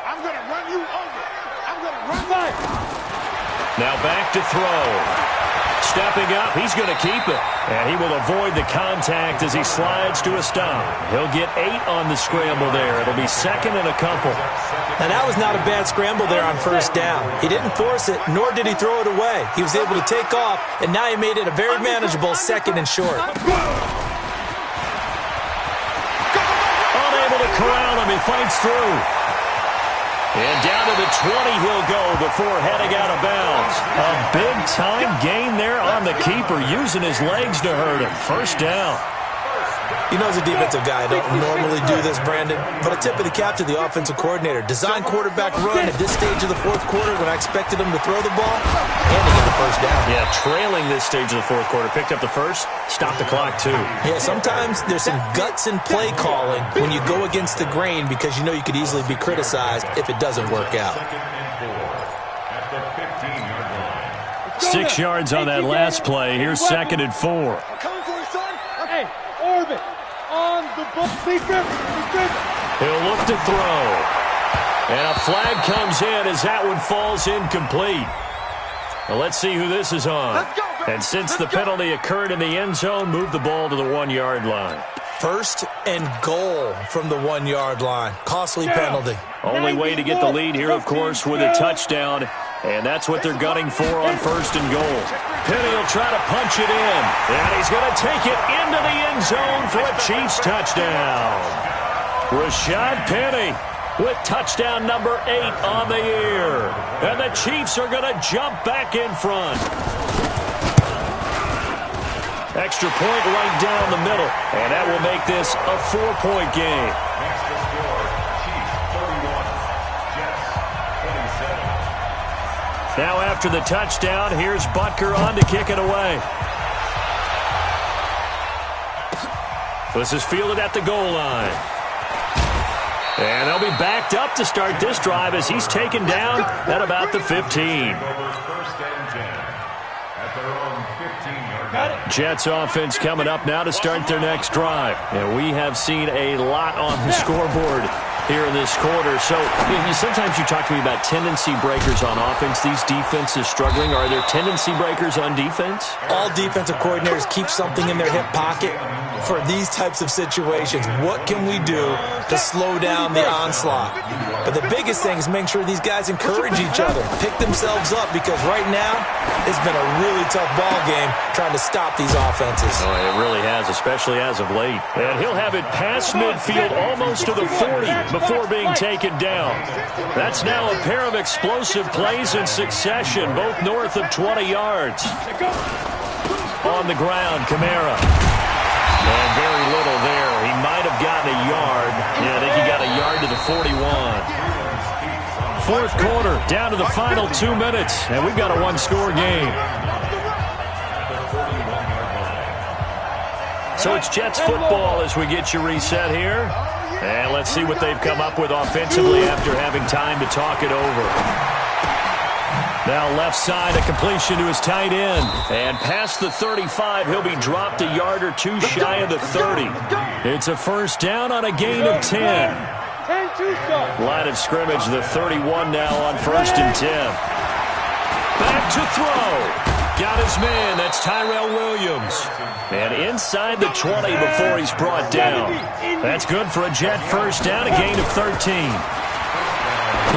I'm going to run you over. I'm going to run by. Now back to throw. Stepping up, he's going to keep it. And he will avoid the contact as he slides to a stop. He'll get 8 on the scramble there. It'll be 2nd and a couple. Now that was not a bad scramble there on 1st down. He didn't force it, nor did he throw it away. He was able to take off, and now he made it a very manageable 2nd and short. Unable to corral him, he fights through. And down to the 20 he'll go before heading out of bounds. A big-time gain there on the keeper, using his legs to hurt him. 1st down. You know, as a defensive guy, I don't normally do this, Brandon, but a tip of the cap to the offensive coordinator. Design quarterback run at this stage of the 4th quarter when I expected him to throw the ball, and to get the 1st down. Yeah, trailing this stage of the 4th quarter. Picked up the 1st, stopped the clock, too. Yeah, sometimes there's some guts in play calling when you go against the grain, because you know you could easily be criticized if it doesn't work out. 6 yards on that last play. Here's 2nd and 4. Hey, Orbit, on the ball. He'll look to throw. And a flag comes in as that one falls incomplete. Well, let's see who this is on. And since the penalty occurred in the end zone, move the ball to the 1-yard line. 1st and goal from the 1-yard line. Costly penalty. Only way to get the lead here, of course, with a touchdown. And that's what they're gunning for on 1st and goal. Penny will try to punch it in. And he's going to take it into the end zone for a Chiefs touchdown. Rashad Penny with touchdown number 8 on the year. And the Chiefs are going to jump back in front. Extra point right down the middle. And that will make this a 4-point game. Extra score, Chiefs 31, Jets 27. Now after the touchdown, here's Butker on to kick it away. This is fielded at the goal line. And they'll be backed up to start this drive as he's taken down at about the 15. 1st and 10 at their own 15-yard line. Jets offense coming up now to start their next drive. And we have seen a lot on the scoreboard here in this quarter. So sometimes you talk to me about tendency breakers on offense. These defenses struggling. Are there tendency breakers on defense? All defensive coordinators keep something in their hip pocket for these types of situations. What can we do to slow down the onslaught? But the biggest thing is make sure these guys encourage each other, pick themselves up, because right now it's been a really tough ball game trying to stop these offenses. Oh, it really has, especially as of late. And he'll have it past midfield almost to the 40 before being taken down. That's now a pair of explosive plays in succession, both north of 20 yards. On the ground, Kamara. And very little there. He might have gotten a yard. Yeah, I think he got a yard to the 41. 4th quarter, down to the final 2 minutes, and we've got a 1-score game. So it's Jets football as we get you reset here. And let's see what they've come up with offensively after having time to talk it over. Now left side, a completion to his tight end. And past the 35, he'll be dropped a yard or two shy of the 30. It's a 1st down on a gain of 10. Line of scrimmage, the 31 now on 1st and 10. Back to throw. Got his man. That's Tyrell Williams. And inside the 20 before he's brought down. That's good for a Jet 1st down, a gain of 13.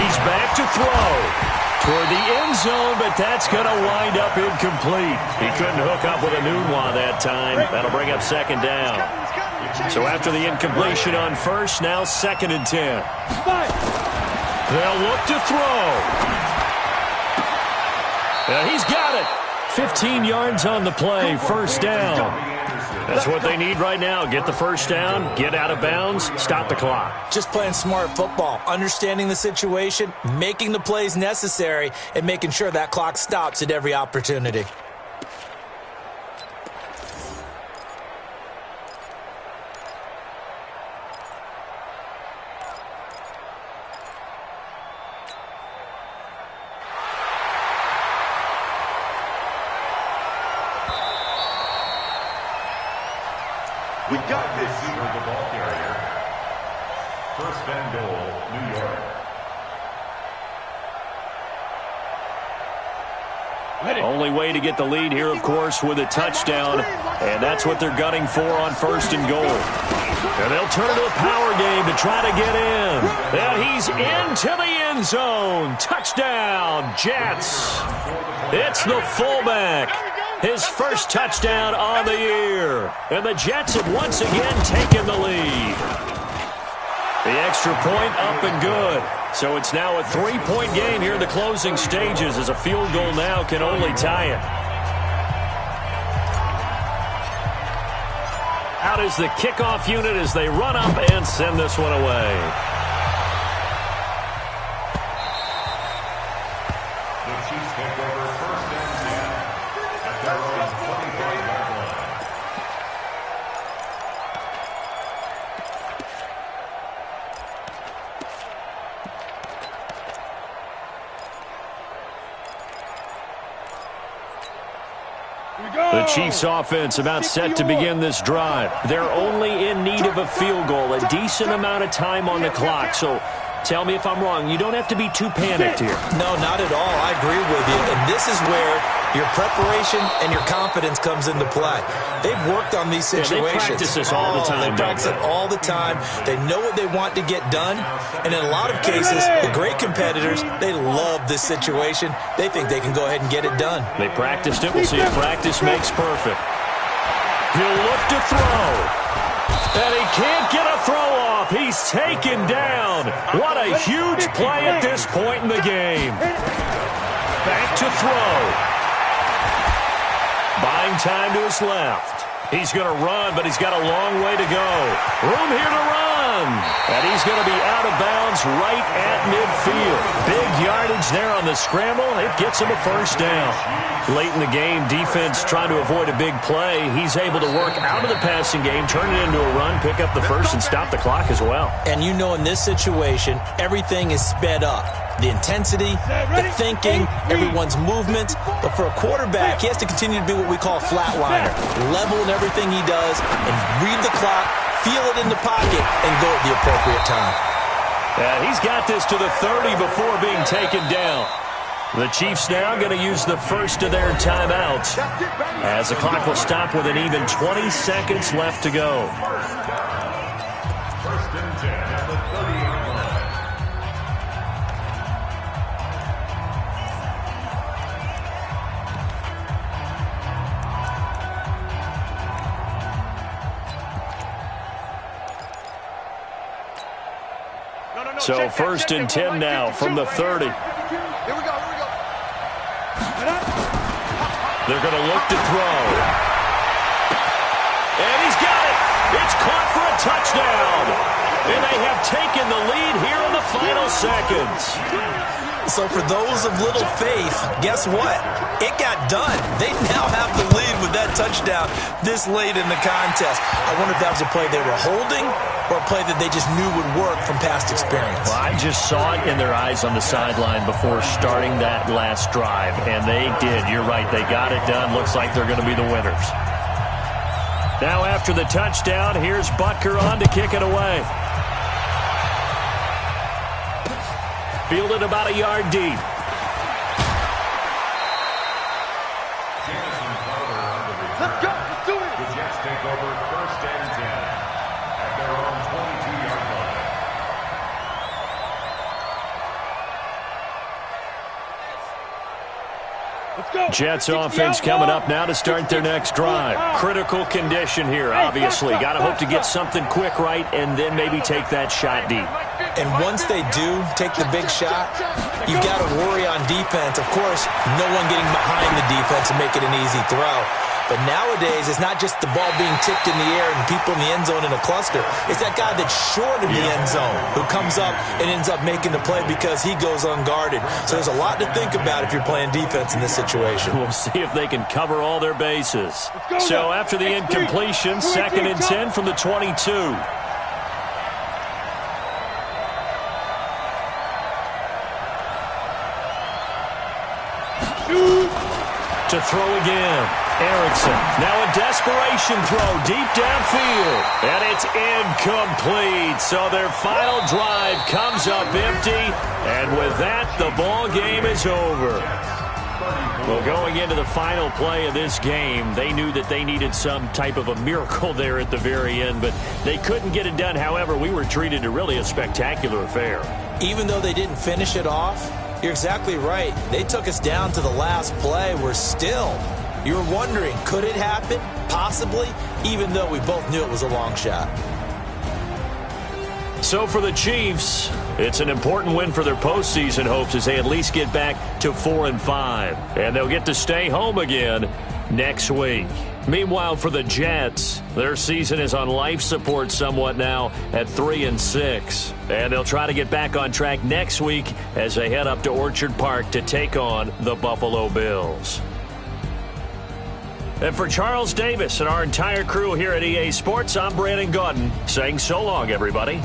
He's back to throw. Toward the end zone, but that's going to wind up incomplete. He couldn't hook up with a Nunwa that time. That'll bring up 2nd down. So after the incompletion on 1st, now 2nd and 10. They'll look to throw. He's got it. 15 yards on the play, first down. That's what they need right now. Get the first down, get out of bounds, stop the clock. Just playing smart football, understanding the situation, making the plays necessary, and making sure that clock stops at every opportunity. We got this receiver, the ball carrier. First and goal, New York. Only way to get the lead here, of course, with a touchdown, and that's what they're gunning for on first and goal. And they'll turn it to a power game to try to get in. And he's into the end zone. Touchdown, Jets. It's the fullback. His first touchdown on the year. And the Jets have once again taken the lead. The extra point up and good. So it's now a 3-point game here in the closing stages, as a field goal now can only tie it. Out is the kickoff unit as they run up and send this one away. The Chiefs take over first and 10 at their own 25-yard line. The Chiefs offense about set to begin this drive. They're only in need of a field goal, a decent amount of time on the clock. So tell me if I'm wrong. You don't have to be too panicked here. No, not at all. I agree with you. And this is where your preparation and your confidence comes into play. They've worked on these situations. They practice this all the time. They practice it all the time. They know what they want to get done. And in a lot of cases, the great competitors, they love this situation. They think they can go ahead and get it done. They practiced it. We'll see if practice makes perfect. He'll look to throw. And he can't get a throw off. He's taken down. What a huge play at this point in the game. Back to throw. Buying time to his left. He's going to run, but he's got a long way to go. Room here to run. And he's going to be out of bounds right at midfield. Big yardage there on the scramble. It gets him a first down. Late in the game, defense trying to avoid a big play. He's able to work out of the passing game, turn it into a run, pick up the first, and stop the clock as well. And you know in this situation, everything is sped up. The intensity, the thinking, everyone's movement. But for a quarterback, he has to continue to be what we call a flatliner. Level in everything he does and read the clock, feel it in the pocket, and go at the appropriate time. And he's got this to the 30 before being taken down. The Chiefs now going to use the first of their timeouts, as the clock will stop with an even 20 seconds left to go. First and 10 at the 30-yard line. So first and 10 now from the 30. Here we go. They're going to look to throw. And he's got it. It's caught for a touchdown. And they have taken the lead here in the final seconds. So for those of little faith, guess what? It got done. They now have the lead with that touchdown this late in the contest. I wonder if that was a play they were holding or a play that they just knew would work from past experience. Well, I just saw it in their eyes on the sideline before starting that last drive, and they did. You're right. They got it done. Looks like they're going to be the winners. Now after the touchdown, here's Butker on to kick it away. Fielded about a yard deep. Let's go. Let's do it. The Jets take over first and 10 at their own 22-yard line. Let's go. Jets offense coming up now to start their next drive. Critical condition here, obviously. Got to hope to get something quick right and then maybe take that shot deep. And once they do take the big shot, you've got to worry on defense. Of course, no one getting behind the defense and make it an easy throw. But nowadays, it's not just the ball being tipped in the air and people in the end zone in a cluster. It's that guy that's short of the end zone who comes up and ends up making the play because he goes unguarded. So there's a lot to think about if you're playing defense in this situation. We'll see if they can cover all their bases. So after the incompletion, 2nd and 10 from the 22. To throw again. Erickson, now a desperation throw deep downfield, and it's incomplete. So their final drive comes up empty, and with that, the ball game is over. Well, going into the final play of this game, they knew that they needed some type of a miracle there at the very end, but they couldn't get it done. However, we were treated to really a spectacular affair. Even though they didn't finish it off, you're exactly right. They took us down to the last play. We're still... You were wondering, could it happen? Possibly, even though we both knew it was a long shot. So for the Chiefs, it's an important win for their postseason hopes as they at least get back to 4-5. And they'll get to stay home again next week. Meanwhile, for the Jets, their season is on life support somewhat now at 3-6. And they'll try to get back on track next week as they head up to Orchard Park to take on the Buffalo Bills. And for Charles Davis and our entire crew here at EA Sports, I'm Brandon Gaudin saying so long, everybody.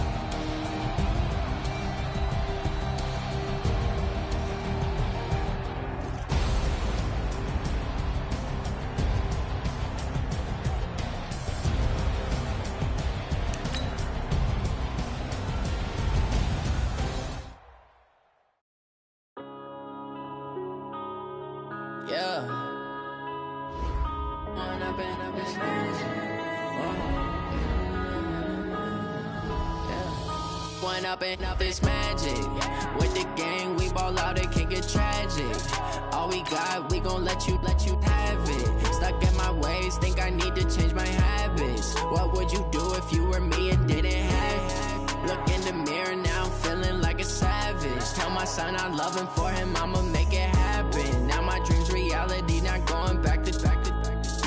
Up this magic with the gang, we ball out, it can get tragic. All we got, we gon' let you have it. Stuck in my ways, think I need to change my habits. What would you do if you were me and didn't have it? Look in the mirror, now I'm feeling like a savage. Tell my son I love him, for him I'ma make it happen. Now my dream's reality, not going back to.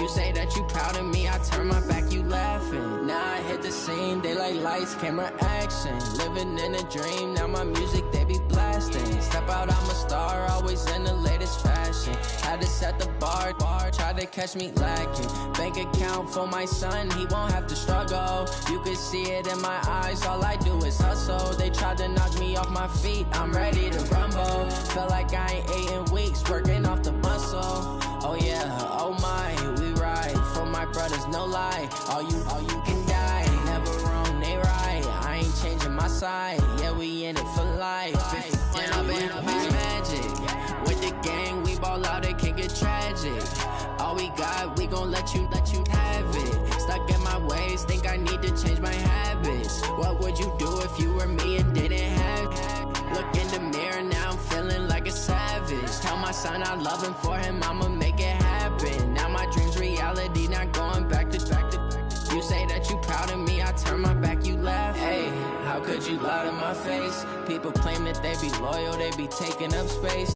You say that you proud of me, I turn my back, you laughing. Now I hit the scene, they like lights, camera, action. Living in a dream, now my music, they be blasting. Step out, I'm a star, always in the latest fashion. Had to set the bar, try to catch me lacking. Bank account for my son, he won't have to struggle. You can see it in my eyes, all I do is hustle. They tried to knock me off my feet, I'm ready to rumble. Felt like I ain't ate in weeks, working off the muscle. Oh yeah, oh my, we ride for my brothers, no lie. All you can die, never wrong, they right. I ain't changing my side, yeah, we in it for life. When I've been up is magic, with the gang, we ball out, it can get tragic. All we got, we gon' let you have it. Stuck in my ways, think I need to change my habits. What would you do if you were me and didn't have it? Look in the mirror, now I'm feeling like a savage. Tell my son I love him, for him I'ma make it happen. Now my dream's reality, not going back to. You say that you proud of me, I turn my back, you laugh. Hey, how could you lie to my face? People claim that they be loyal, they be taking up space.